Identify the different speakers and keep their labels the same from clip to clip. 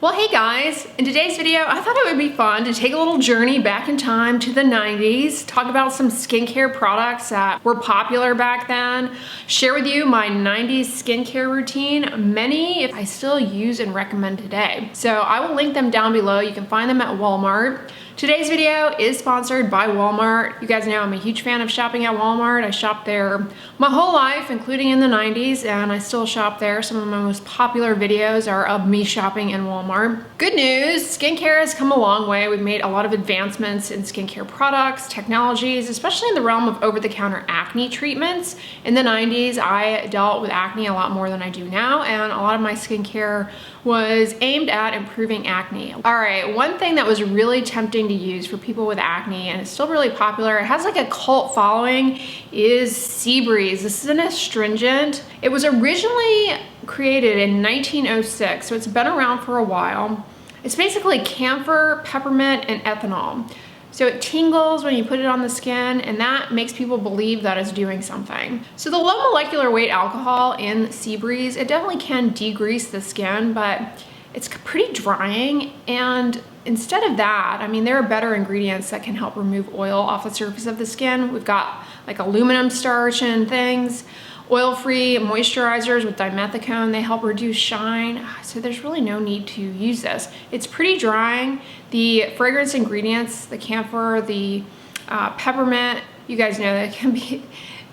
Speaker 1: Well, hey guys, in today's video, I thought it would be fun to take a little journey back in time to the 90s, talk about some skincare products that were popular back then, share with you my 90s skincare routine, many I still use and recommend today. So I will link them down below. You can find them at Walmart. Today's video is sponsored by Walmart. You guys know I'm a huge fan of shopping at Walmart. I shopped there my whole life, including in the 90s, and I still shop there. Some of my most popular videos are of me shopping in Walmart. Good news, skincare has come a long way. We've made a lot of advancements in skincare products, technologies, especially in the realm of over-the-counter acne treatments. In the 90s, I dealt with acne a lot more than I do now, and a lot of my skincare was aimed at improving acne. All right, one thing that was really tempting to use for people with acne, and it's still really popular, it has like a cult following, is Sea Breeze. This is an astringent. It was originally created in 1906, so it's been around for a while. It's basically camphor, peppermint, and ethanol. So it tingles when you put it on the skin, and that makes people believe that it's doing something. So the low molecular weight alcohol in Sea Breeze, it definitely can degrease the skin, but it's pretty drying. And instead of that, I mean, there are better ingredients that can help remove oil off the surface of the skin. We've got like aluminum starch and things. Oil-free moisturizers with dimethicone, they help reduce shine. So there's really no need to use this. It's pretty drying. The fragrance ingredients, the camphor, the peppermint, you guys know that can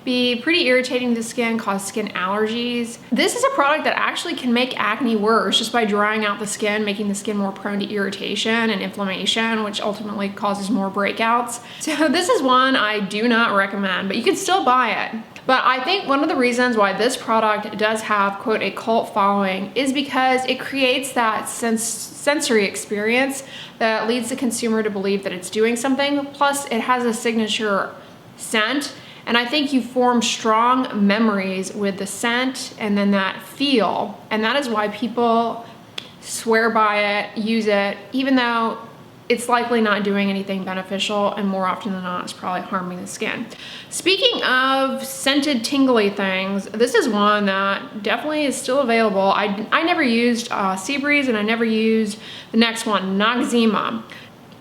Speaker 1: be pretty irritating to the skin, cause skin allergies. This is a product that actually can make acne worse just by drying out the skin, making the skin more prone to irritation and inflammation, which ultimately causes more breakouts. So this is one I do not recommend, but you can still buy it. But I think one of the reasons why this product does have, quote, a cult following is because it creates that sensory experience that leads the consumer to believe that it's doing something. Plus, it has a signature scent. And I think you form strong memories with the scent and then that feel. And that is why people swear by it, use it, even though it's likely not doing anything beneficial, and more often than not, it's probably harming the skin. Speaking of scented tingly things, this is one that definitely is still available. I never used Sea Breeze, and I never used the next one, Noxzema.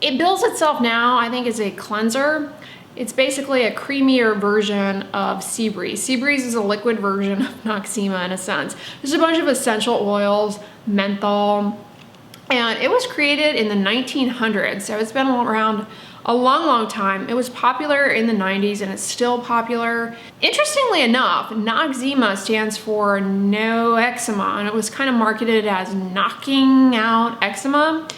Speaker 1: It bills itself now, I think, as a cleanser. It's basically a creamier version of Sea Breeze. Sea Breeze is a liquid version of Noxzema in a sense. There's a bunch of essential oils, menthol, and it was created in the 1900s, so it's been around a long time. It was popular in the 90s, and it's still popular. Interestingly enough, Noxzema stands for no eczema, and it was kind of marketed as knocking out eczema.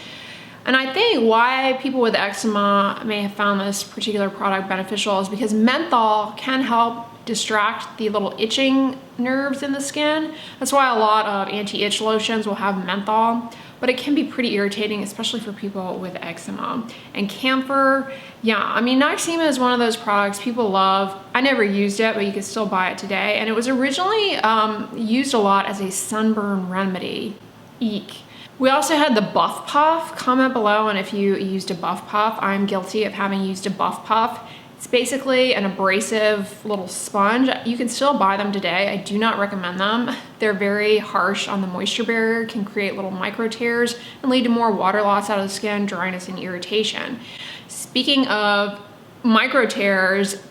Speaker 1: And I think why people with eczema may have found this particular product beneficial is because menthol can help distract the little itching nerves in the skin. That's why a lot of anti-itch lotions will have menthol, but it can be pretty irritating, especially for people with eczema. And camphor, yeah, I mean, Noxzema is one of those products people love. I never used it, but you can still buy it today. And it was originally used a lot as a sunburn remedy. Eek. We also had the Buff Puff. Comment below and if you used a Buff Puff. I'm guilty of having used a Buff Puff. It's basically an abrasive little sponge. You can still buy them today. I do not recommend them. They're very harsh on the moisture barrier, can create little micro tears and lead to more water loss out of the skin, dryness, and irritation. Speaking of micro tears,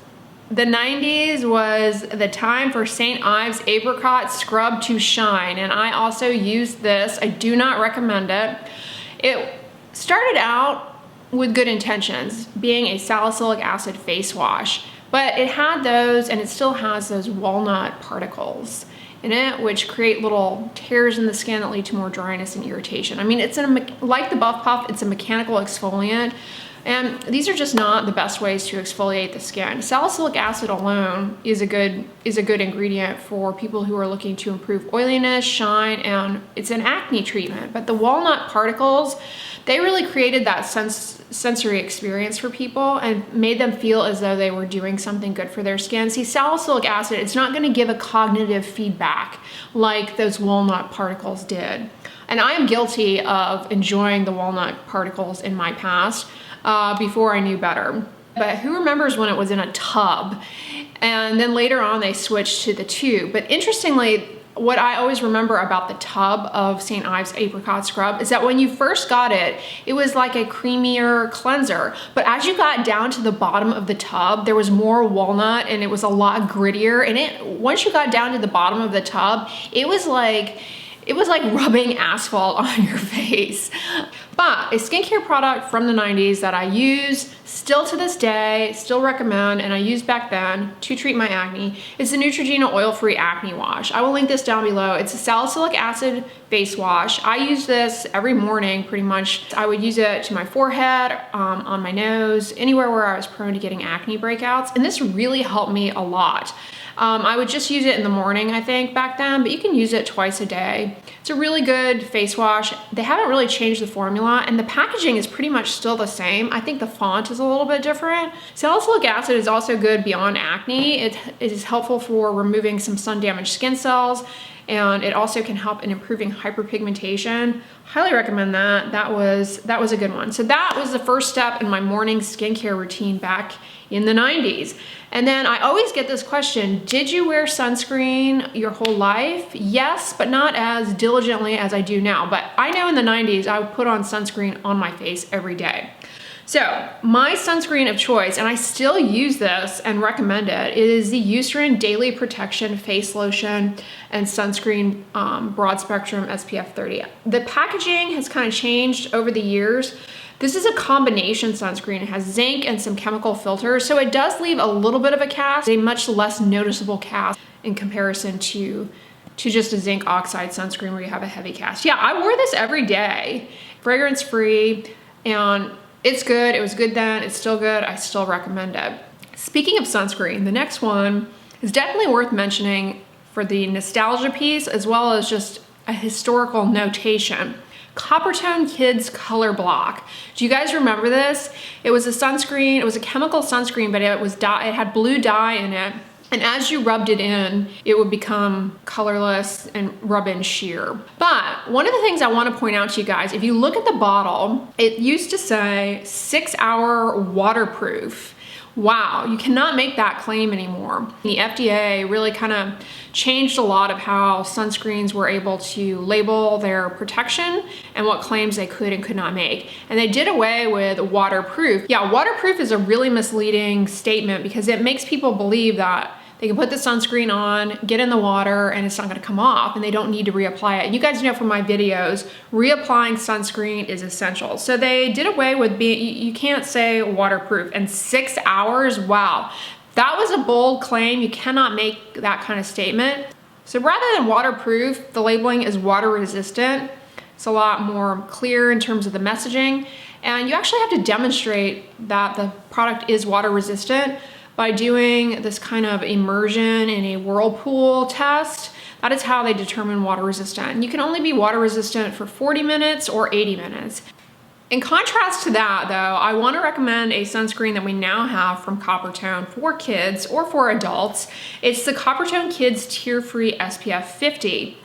Speaker 1: the 90s was the time for St. Ives Apricot Scrub to shine, and I also used this. I do not recommend it. It started out with good intentions, being a salicylic acid face wash, but it had those, and it still has those walnut particles in it, which create little tears in the skin that lead to more dryness and irritation. I mean, it's like the Buff Puff, it's a mechanical exfoliant, and these are just not the best ways to exfoliate the skin. Salicylic acid alone is a good ingredient for people who are looking to improve oiliness, shine, and it's an acne treatment. But the walnut particles, they really created that sensory experience for people and made them feel as though they were doing something good for their skin. See, salicylic acid, it's not going to give a cognitive feedback like those walnut particles did. And I am guilty of enjoying the walnut particles in my past before I knew better. But who remembers when it was in a tub? And then later on they switched to the tube. But interestingly, what I always remember about the tub of St. Ives Apricot Scrub is that when you first got it, it was like a creamier cleanser. But as you got down to the bottom of the tub, there was more walnut and it was a lot grittier. And once you got down to the bottom of the tub, it was like rubbing asphalt on your face. But a skincare product from the 90s that I use still to this day, still recommend, and I used back then to treat my acne, is the Neutrogena Oil-Free Acne Wash. I will link this down below. It's a salicylic acid face wash. I use this every morning pretty much. I would use it to my forehead, on my nose, anywhere where I was prone to getting acne breakouts, and this really helped me a lot. I would just use it in the morning, I think, back then, but you can use it twice a day. It's a really good face wash. They haven't really changed the formula, and the packaging is pretty much still the same. I think the font is a little bit different. Salicylic acid is also good beyond acne. It is helpful for removing some sun-damaged skin cells, and it also can help in improving hyperpigmentation. Highly recommend that. That was a good one. So that was the first step in my morning skincare routine back in the 90s. And then I always get this question, did you wear sunscreen your whole life? Yes, but not as diligently as I do now. But I know in the 90s, I would put on sunscreen on my face every day. So my sunscreen of choice, and I still use this and recommend it, is the Eucerin Daily Protection Face Lotion and Sunscreen Broad Spectrum SPF 30. The packaging has kind of changed over the years. This is a combination sunscreen. It has zinc and some chemical filters, so it does leave a little bit of a cast, a much less noticeable cast in comparison to just a zinc oxide sunscreen where you have a heavy cast. Yeah, I wore this every day, fragrance-free, and it's good. It was good then. It's still good. I still recommend it. Speaking of sunscreen, the next one is definitely worth mentioning for the nostalgia piece as well as just a historical notation. Coppertone Kids Color Block. Do you guys remember this? It was a sunscreen. It was a chemical sunscreen, but it had blue dye in it. And as you rubbed it in, it would become colorless and rub in sheer. But one of the things I want to point out to you guys, if you look at the bottle, it used to say 6-hour waterproof. Wow, you cannot make that claim anymore. The FDA really kind of changed a lot of how sunscreens were able to label their protection and what claims they could and could not make. And they did away with waterproof. Yeah, waterproof is a really misleading statement because it makes people believe that they can put the sunscreen on, get in the water, and it's not gonna come off, and they don't need to reapply it. And you guys know from my videos, reapplying sunscreen is essential. So they did away with you can't say waterproof. And 6 hours, wow. That was a bold claim. You cannot make that kind of statement. So rather than waterproof, the labeling is water resistant. It's a lot more clear in terms of the messaging. And you actually have to demonstrate that the product is water resistant by doing this kind of immersion in a whirlpool test. That is how they determine water resistant. And you can only be water resistant for 40 minutes or 80 minutes. In contrast to that though, I want to recommend a sunscreen that we now have from Coppertone for kids or for adults. It's the Coppertone Kids Tear-Free SPF 50.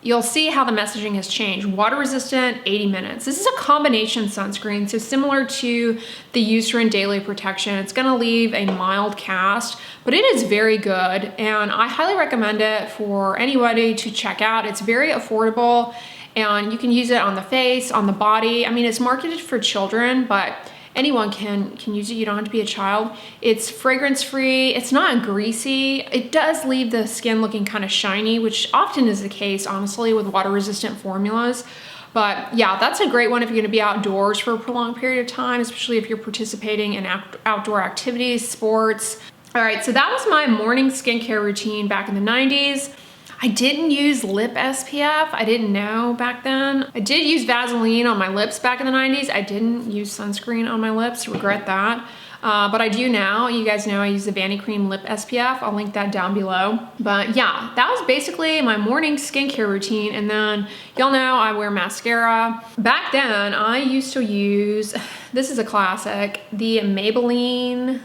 Speaker 1: You'll see how the messaging has changed. Water resistant, 80 minutes. This is a combination sunscreen, so similar to the Eucerin Daily Protection. It's gonna leave a mild cast, but it is very good, and I highly recommend it for anybody to check out. It's very affordable, and you can use it on the face, on the body. I mean, it's marketed for children, but anyone can use it. You don't have to be a child. It's fragrance-free. It's not greasy. It does leave the skin looking kind of shiny, which often is the case, honestly, with water-resistant formulas. But yeah, that's a great one if you're gonna be outdoors for a prolonged period of time, especially if you're participating in outdoor activities, sports. All right, so that was my morning skincare routine back in the 90s. I didn't use lip SPF. I didn't know back then. I did use Vaseline on my lips back in the 90s. I didn't use sunscreen on my lips, regret that. But I do now. You guys know I use the Vanity Cream Lip SPF. I'll link that down below. But yeah, that was basically my morning skincare routine. And then y'all know I wear mascara. Back then, I used to use, this is a classic, the Maybelline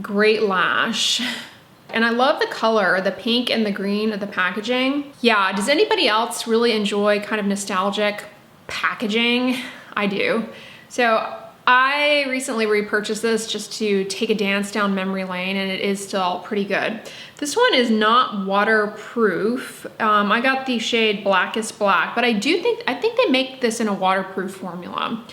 Speaker 1: Great Lash. And I love the color, the pink and the green of the packaging. Yeah, does anybody else really enjoy kind of nostalgic packaging? I do. So I recently repurchased this just to take a dance down memory lane, and it is still pretty good. This one is not waterproof. I got the shade Blackest Black, but I think they make this in a waterproof formula.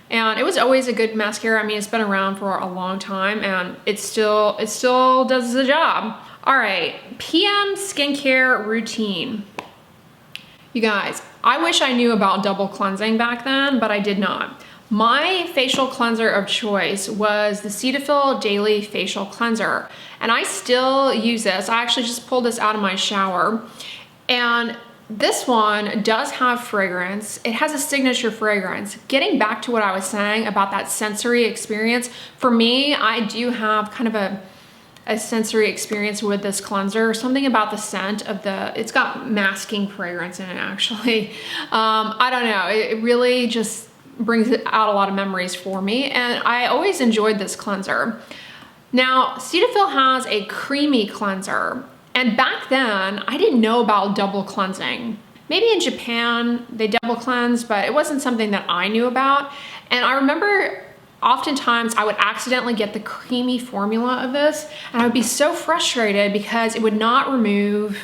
Speaker 1: And it was always a good mascara. I mean, it's been around for a long time, and it still does the job. All right, PM skincare routine. You guys, I wish I knew about double cleansing back then, but I did not. My facial cleanser of choice was the Cetaphil Daily Facial Cleanser, and I still use this. I actually just pulled this out of my shower, and this one does have fragrance. It has a signature fragrance. Getting back to what I was saying about that sensory experience, for me, I do have kind of a sensory experience with this cleanser. Something about the scent of it's got masking fragrance in it, actually. I don't know, it really just brings out a lot of memories for me, and I always enjoyed this cleanser. Now, Cetaphil has a creamy cleanser, and back then, I didn't know about double cleansing. Maybe in Japan, they double cleanse, but it wasn't something that I knew about. And I remember oftentimes I would accidentally get the creamy formula of this, and I would be so frustrated because it would not remove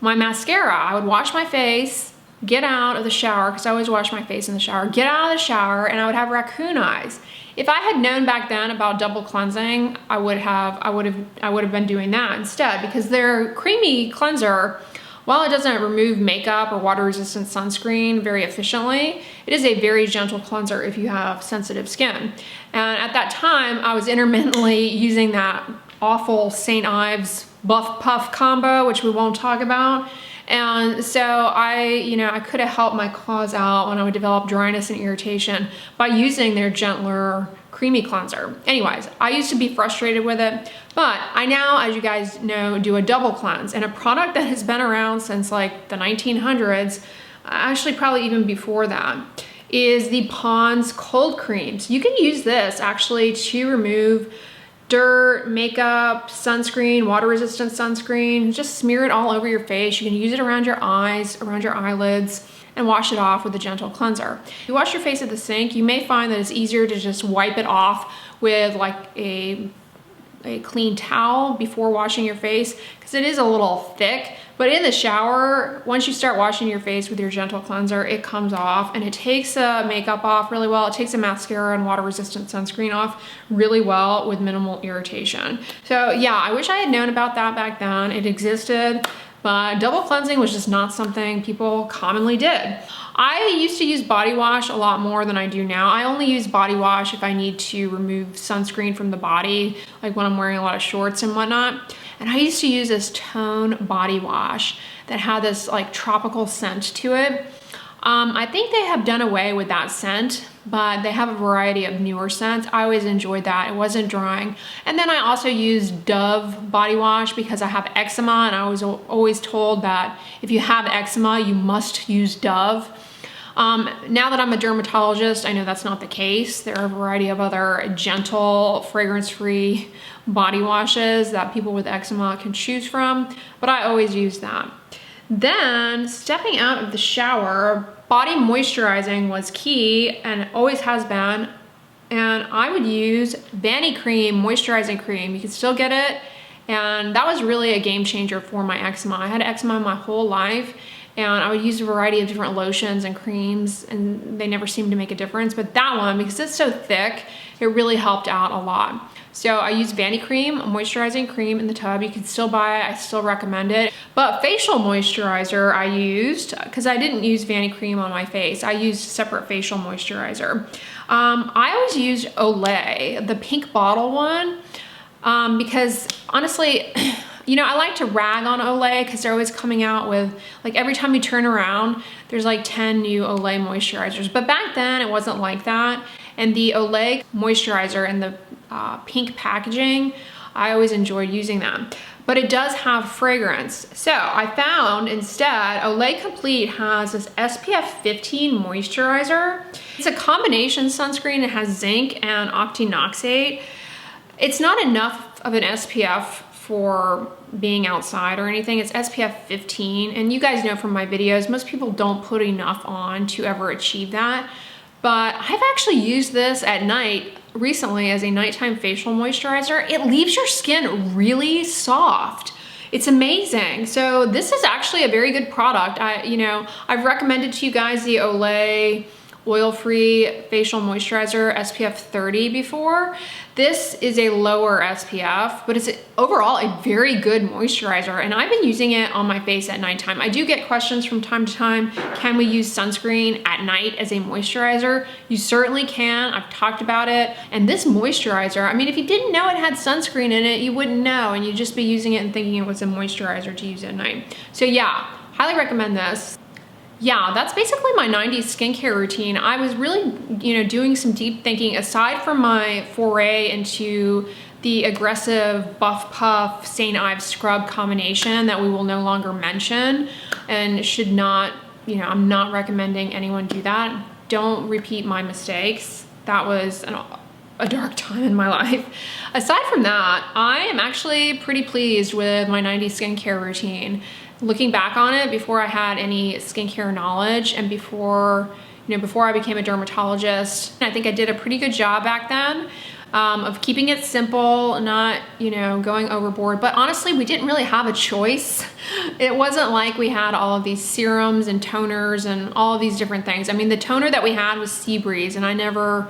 Speaker 1: my mascara. I would wash my face, get out of the shower, because I always wash my face in the shower, get out of the shower, and I would have raccoon eyes. If I had known back then about double cleansing, I would have been doing that instead, because their creamy cleanser, while it doesn't remove makeup or water-resistant sunscreen very efficiently, it is a very gentle cleanser if you have sensitive skin. And at that time, I was intermittently using that awful St. Ives Buff Puff combo, which we won't talk about. And so I could have helped my cause out when I would develop dryness and irritation by using their gentler creamy cleanser. Anyways, I used to be frustrated with it, but I now, as you guys know, do a double cleanse, and a product that has been around since like the 1900s, actually probably even before that, is the Pond's Cold Cream. So you can use this actually to remove dirt, makeup, sunscreen, water-resistant sunscreen. Just smear it all over your face. You can use it around your eyes, around your eyelids, and wash it off with a gentle cleanser. If you wash your face at the sink, you may find that it's easier to just wipe it off with like a clean towel before washing your face, because it is a little thick. But in the shower, once you start washing your face with your gentle cleanser, it comes off, and it takes makeup off really well. It takes a mascara and water-resistant sunscreen off really well with minimal irritation. So yeah, I wish I had known about that back then. It existed, but double cleansing was just not something people commonly did. I used to use body wash a lot more than I do now. I only use body wash if I need to remove sunscreen from the body, like when I'm wearing a lot of shorts and whatnot. And I used to use this Tone body wash that had this like tropical scent to it. I think they have done away with that scent, but they have a variety of newer scents. I always enjoyed that. It wasn't drying. And then I also used Dove body wash because I have eczema, and I was always told that if you have eczema, you must use Dove. Now that I'm a dermatologist, I know that's not the case. There are a variety of other gentle, fragrance-free body washes that people with eczema can choose from, but I always use that. Then, stepping out of the shower, body moisturizing was key, and always has been. And I would use Vanicream moisturizing cream. You can still get it, and that was really a game changer for my eczema. I had eczema my whole life, and I would use a variety of different lotions and creams, and they never seemed to make a difference. But that one, because it's so thick, it really helped out a lot. So I use Vanicream moisturizing cream in the tub. You can still buy it. I still recommend it. But facial moisturizer I used, because I didn't use Vanicream on my face. I used separate facial moisturizer. I always used Olay, the pink bottle one, because honestly, you know, I like to rag on Olay because they're always coming out with, like, every time you turn around, there's like 10 new Olay moisturizers. But back then, it wasn't like that. And the Olay moisturizer in the pink packaging, I always enjoyed using them. But it does have fragrance. So I found instead, Olay Complete has this SPF 15 moisturizer. It's a combination sunscreen. It has zinc and octinoxate. It's not enough of an SPF for being outside or anything. It's SPF 15, and you guys know from my videos, most people don't put enough on to ever achieve that. but I've actually used this at night recently as a nighttime facial moisturizer. It leaves your skin really soft. It's amazing. So this is actually a very good product. I've recommended to you guys the Olay oil-free facial moisturizer SPF 30 before. This is a lower SPF, but it's overall a very good moisturizer, and I've been using it on my face at nighttime. I do get questions from time to time, can we use sunscreen at night as a moisturizer? You certainly can. I've talked about it. And this moisturizer, I mean, if you didn't know it had sunscreen in it, you wouldn't know, and you'd just be using it and thinking it was a moisturizer to use at night. So yeah, highly recommend this. Yeah, that's basically my 90s skincare routine. I was really, doing some deep thinking aside from my foray into the aggressive Buff Puff St. Ives scrub combination that we will no longer mention and should not, I'm not recommending anyone do that. Don't repeat my mistakes. That was a dark time in my life. Aside from that, I am actually pretty pleased with my 90s skincare routine. Looking back on it, before I had any skincare knowledge and before I became a dermatologist, I think I did a pretty good job back then of keeping it simple, not, going overboard. But honestly, we didn't really have a choice. It wasn't like we had all of these serums and toners and all of these different things. I mean, the toner that we had was Sea Breeze, and I never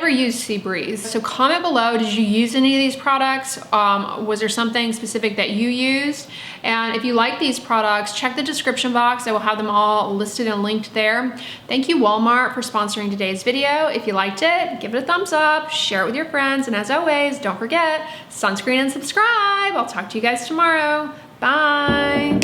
Speaker 1: used Sea Breeze. So comment below, did you use any of these products? Was there something specific that you used? And if you like these products, check the description box. I will have them all listed and linked there. Thank you, Walmart, for sponsoring today's video. If you liked it, give it a thumbs up, share it with your friends, and as always, don't forget, sunscreen and subscribe. I'll talk to you guys tomorrow. Bye.